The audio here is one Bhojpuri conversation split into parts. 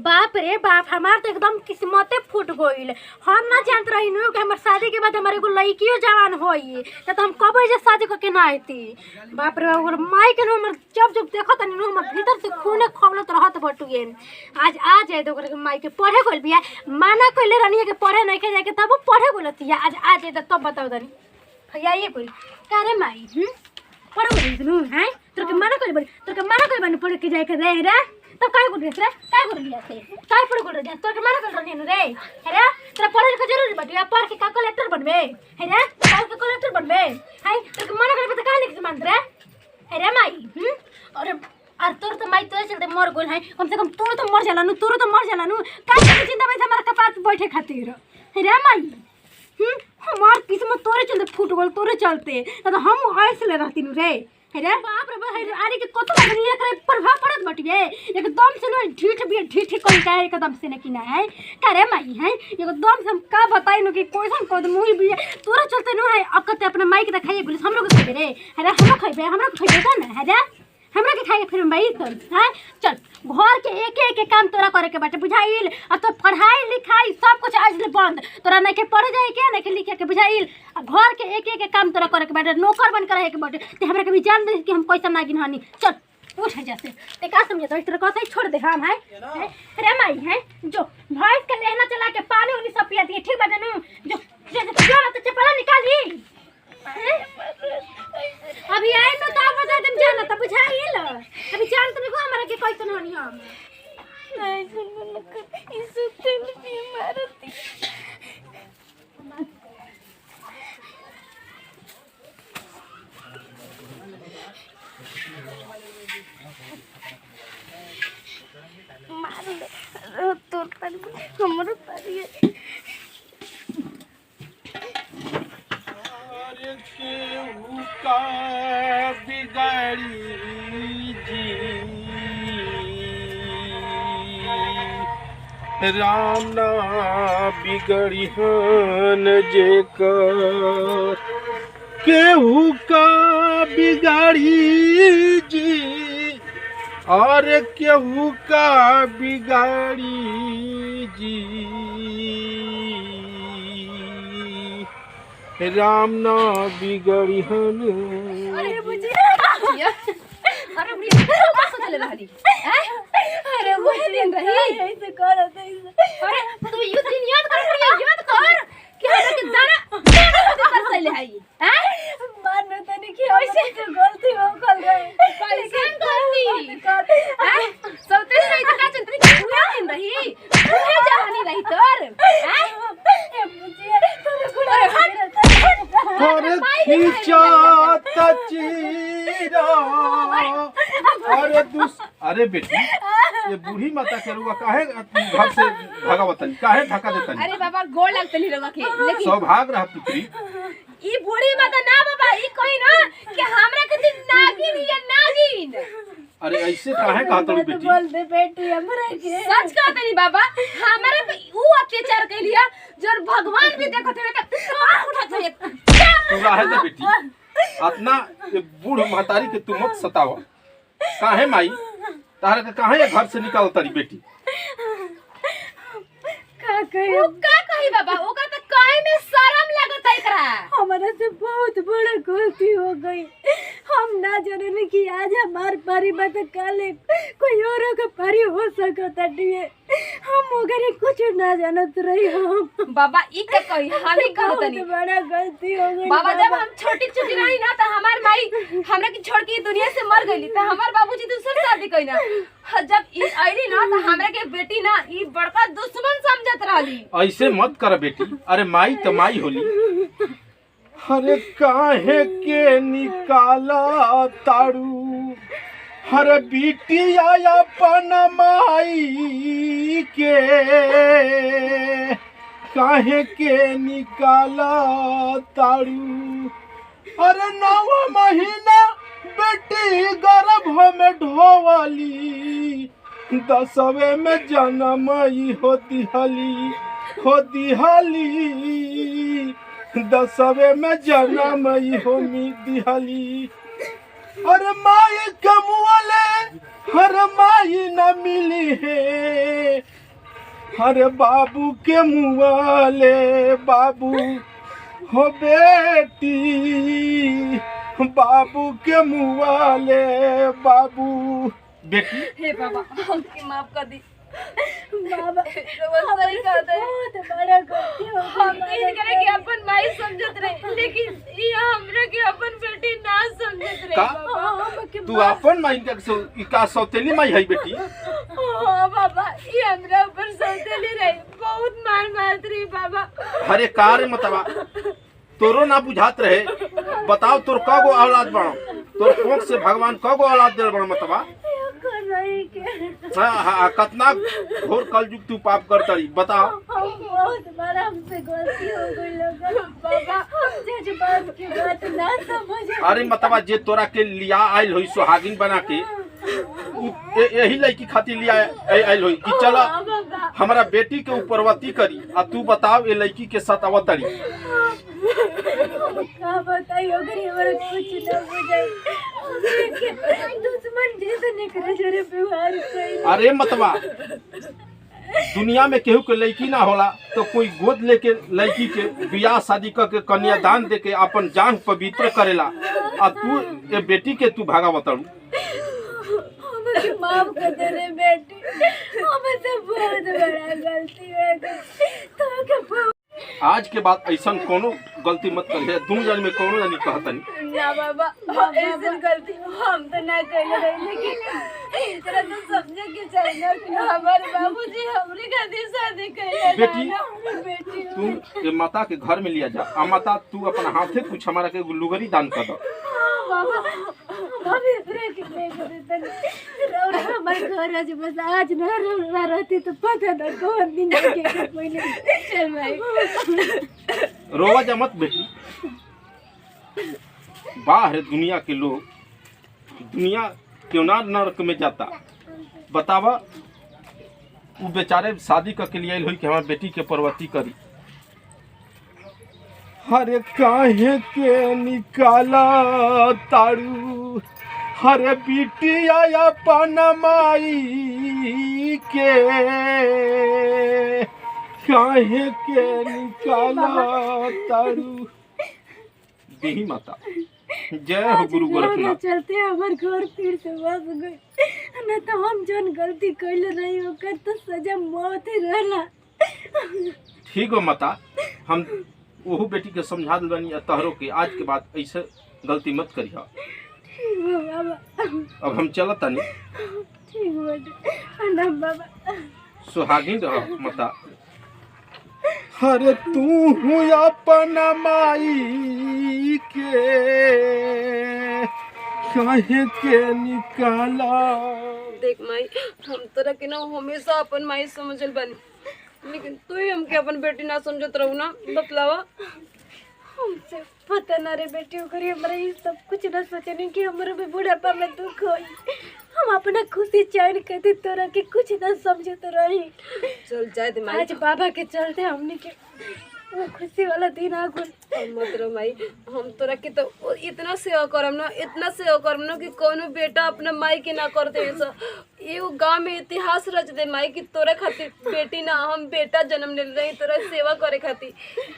बाप रे बाप, हमार तो एकदम किस्मते फूट गईल। हम ना जानत रही नु कि हमर शादी के बाद हमारे एगो लड़कियो जवान होई, तो हम कब जे शादी करके ना आईती। बाप रे बाप, ओकर माई के हमर जब जब देखत नु हमर भीतर से खूने खौलत रहत बटुए। आज आ जाए तो ओकर माई के पढ़े गइल बिया, माना कइले रानी के पढ़े नहीं के जाके तब पढ़े बोलतिया। आज आ जाए तो तब बताओ तनी भैया ये कोई का रे माई पढ़े बोलिस नु हैं तोर के माना कइल बड़ी, तोर के माना कइल बनी पढ़े के जाए के रे रे तब काय बोल रे काय बोल लिया थे काय पढ़ बोल रे तोर के माना कइल रहनी रे है रे तेरा पढ़े के जरूरी बटिया पढ़ के का कलेक्टर बनबे है रे पढ़ के कलेक्टर बनबे है तोर के माना कइल त का लिख मान रे है रे माई और तोर तो माई तोरे चलते मर गोल है, कम से कम तोर तो मर जाला नु का चिंता में हमारा कपार पे बैठे खातिर है रे माई। हमार किस्मत तोरे चलते फूट गल, तोरे चलते तो हम ऐसे ले रहती नु रे है रे बाप रे बाप। अरे के कतो लगनी एकरे प्रभाव पड़त बटिए एकदम से न ढीठ कोई का एकदम से न कि ना है का रे माई है एकदम से हम का बताई नु कि कोइसन कदम हुई भी तोरे चलते नु है। अकते अपना माई के खाइए गुलिस हम लोग खाइबे रे है रे, हम खाइबे हमरा को खाइबे का ना है रे हमरा के खाए फिर भाई तो है। चल घर के एक काम तोरा करे के बाटे बुझाइल, और तो पढ़ाई लिखाई सब कुछ आज ले बंद, तोरा नहीं के पढ़े जाए के नहीं के लिखे के बुझाइल। घर के एक काम तोरा करे के बाटे, नौकर बन कर रहे के बाटे। ते हमरा के भी जान दे कि हम कैसा नागिन हनी। चल उठ जैसे ते का समझे तो इस तरह कैसे छोड़ दे हम है रे माई है जो भैंस के लेना चला के पानी उनी सब पिया दिए ठीक बाटे नु जो ना तो चपला निकाली अभी आए तो तब बता तुम जाना तब बुझाइल। अभी जान तुम को हमरा के कैसन होनी हम नहीं सुन इस तेल भी मारती मार तो पर हमरो पारी केहू का बिगाड़ी जी राम ना बिगड़ी हन जेकर केहू का बिगाड़ी जी और केहू का बिगाड़ी जी राम ना बिगड़ी हन। अरे बुझिया अरे बुझिया कैसे चले रहली अरे वो दिन रही ऐसे कर अरे तू ये दिन याद कर कि हमरा के दाना कर सले है हैं मान में तने कि ऐसे तो गलती हो गल रहे कैसे गलती हैं सबते रही तो का चंद्री की हुआ दिन रही तुहे जहानी रही तोर हैं बुझिया तोरे गुड़ा अरे खींचा तचीरा अरे बेटी ये बूढ़ी माता के रुआ काहे घर से भगावतन काहे धक्का देतन। अरे बाबा गोड़ लगतनी रवा के लेकिन सौभाग्य रह पुत्री ई बूढ़ी माता ना बाबा ई कोई ना कि हमरा के दिन नागिन या नागिन। अरे ऐसे काहे कहत रू बेटी बोल दे बेटी हमरा के सच कहत नहीं बाबा हमरा पे ऊ अत्याचार कइलिया जो भगवान भी देखत है तो उठत है तू रहे दे बेटी अपना ये बूढ़ महतारी के तू मत सताव काहे माई तारे के काहे घर से निकाल तरी बेटी का कही बाबा ओका त काहे में शर्म लागत है एकरा हमरा से बहुत बड़ा गलती हो गई। हम ना जानने कि आज हमार परिवार में कल कोई और का परी हो सकता है। हम ओकरे कुछ ना जानत रही हम बाबा ई के कही हम ही करत नहीं बड़ा गलती हो गई बाबा। जब हम छोटी रही ना त हमार माई हमरा के छोड़ के दुनिया से मर गईली त हमार बाबूजी दूसर शादी कइना। जब ई आईली ना त हमरा के बेटी ना ई बड़का दुश्मन समझत रहली। ऐसे मत कर बेटी अरे माई तो माई होली। अरे काहे के निकाला तारू हर बिटिया अपन माई के काहे के निकाला तारू। अरे 9 महीना बेटी गर्भ में ढोवली 10वें में जन्म होती हली 10वें में जन्म हो दिहली। अरे माई कमुआले हर माई न मिली है अरे बाबू के मुआले बाबू हो बेटी, बाबू के मुआले बाबू बेटी। हे बाबा हमके माफ कर दी बाबा सही कहते हैं। बहुत बड़ा गलती हो हम इनकरे के अपन माई समझत रहे, लेकिन ये हमरा के अपन बेटी ना समझत रहे का? बाबा। तू अपन माई का सौतेली माई है बेटी? हाँ बाबा, ये हमरा ऊपर सौतेली रही, बहुत मार मारत रही बाबा। अरे कार मतवा तोरो ना बुझात रहे? बताओ तोर कगो औलाद बड़ो? तोर कोख से भगवान कगो औलाद दिल बड़ो मतवा? हाँ, कितना घोर कलयुग तू पाप करता रही, बताओ। बहुत बड़ा हमसे गलती हो गई लोगन। बाबा जज बात की बात ना समझ। अरे मतवा जे तोरा के लिया आयल होई सुहागिन बना के, यही लड़की खातिर लिया आयल होई कि चला हमारा बेटी के ऊपरवती करी, आ तू बताओ ये लड़की के साथ अवतरी। का बताइए अगर हमारा कुछ ना बुझाई, दुश्मन जैसे निकले जरे व्यवहार कई। अरे मतवा दुनिया में केहू के लड़की ना होला तो कोई गोद लेके लड़की के बियाह शादी करके कन्यादान दे के अपन जान पवित्र करेला, आ तू ये बेटी के तू भागावतरू। मुझे माफ कर दे रे बेटी, हमसे बहुत बड़ा गलती हो गई। तो क्या आज के बाद ऐसा कोनो गलती मत करिए, दोनों जन में कोनो नहीं कहतनी। ना बाबा, ऐसी गलती हम तो ना कर रहे, लेकिन इस तरह तो समझे के चाहिए कि हमारे बाबूजी हमरे खातिर शादी कर बेटी तू ये माता के घर में लिया जा, आ माता तू अपना हाथे कुछ हमारा के लुगरी दान कर दो। हमारे घर आज बस आज न रहती तो पता न कौन दिन के पहले। चल भाई रोवा जा मत बेटी, बाहर दुनिया के लोग दुनिया क्यों ना नरक में जाता। बतावा वो बेचारे शादी करके लिए हुई कि हमारे बेटी के परवती करी। हरे काहे के निकाला तारू, हरे बिटिया अपन माई के काहे के निकाला तारू। देही माता जय हो गुरु गोरखनाथ। चलते हमारे घर फिर से बस गए न तो हम जौन गलती कैले रही ओकर तो सजा मौत ही रहला। ठीक हो माता, हम ओहू बेटी के समझा दिल बनी, तहरो के आज के बाद ऐसे गलती मत करिहा। ठीक हो बाबा, अब हम चलत तनी। ठीक हो प्रणाम बाबा। सुहागिन रह माता। हरे तू हूँ अपन माई के काहे के निकाला। देख माई, हम तोरा के ना हमेशा अपन माई समझल बानी, लेकिन तू ही हमके अपन बेटी ना समझत रहू ना। बतलावा। हमसे पता ना रे बेटी ओकरे हमरा ये सब कुछ ना सोचने कि हमरा भी बुढ़ापा में दुख होई। हम अपना खुशी चैन करते तोरा के कुछ ना समझत रही। चल जाए दे माई, आज बाबा के चलते हमने के वो खुशी वाला दिन आ गइल। मत रहो माई, हम तोरा के तो इतना सेवा करम ना, इतना सेवा करम ना कि कोनो बेटा अपना माई के ना कर दे। एगो गाँव में इतिहास रच दे माई कि तोरा खातिर बेटी ना हम बेटा जन्म ले रही तोरा सेवा करे खातिर।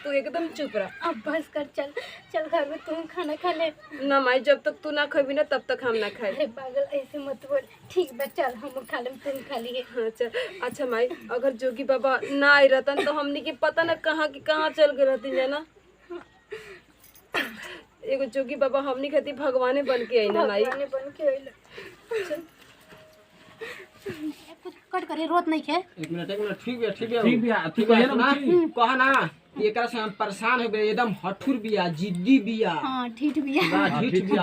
तू एकदम चुप रह। अब बस कर, चल चल घर में तुम खाना खा ले। ना माई, जब तक तू ना खाबी ना तब तक हम ना खाए। अरे पागल ऐसे मत बोल। ठीक बा चल हम खा लेम, तुम खा लिए। हाँ चल। अच्छा माई, अगर जोगी बाबा ना आई रहतन तो हमने की पता ना कहाँ की कहाँ चल गए रहती जाना। एगो जोगी बाबा हमनी खातिर भगवाने बन के आई ना माई। भगवाने बन के आइल। कुछ कट करे रोत नहीं है। एक मिनट ठीक है ना कहा ना एकरा से हम परेशान हो गए, एकदम हठुर बिया, जिद्दी बिया, हां ठीक बिया, ढीठ बिया।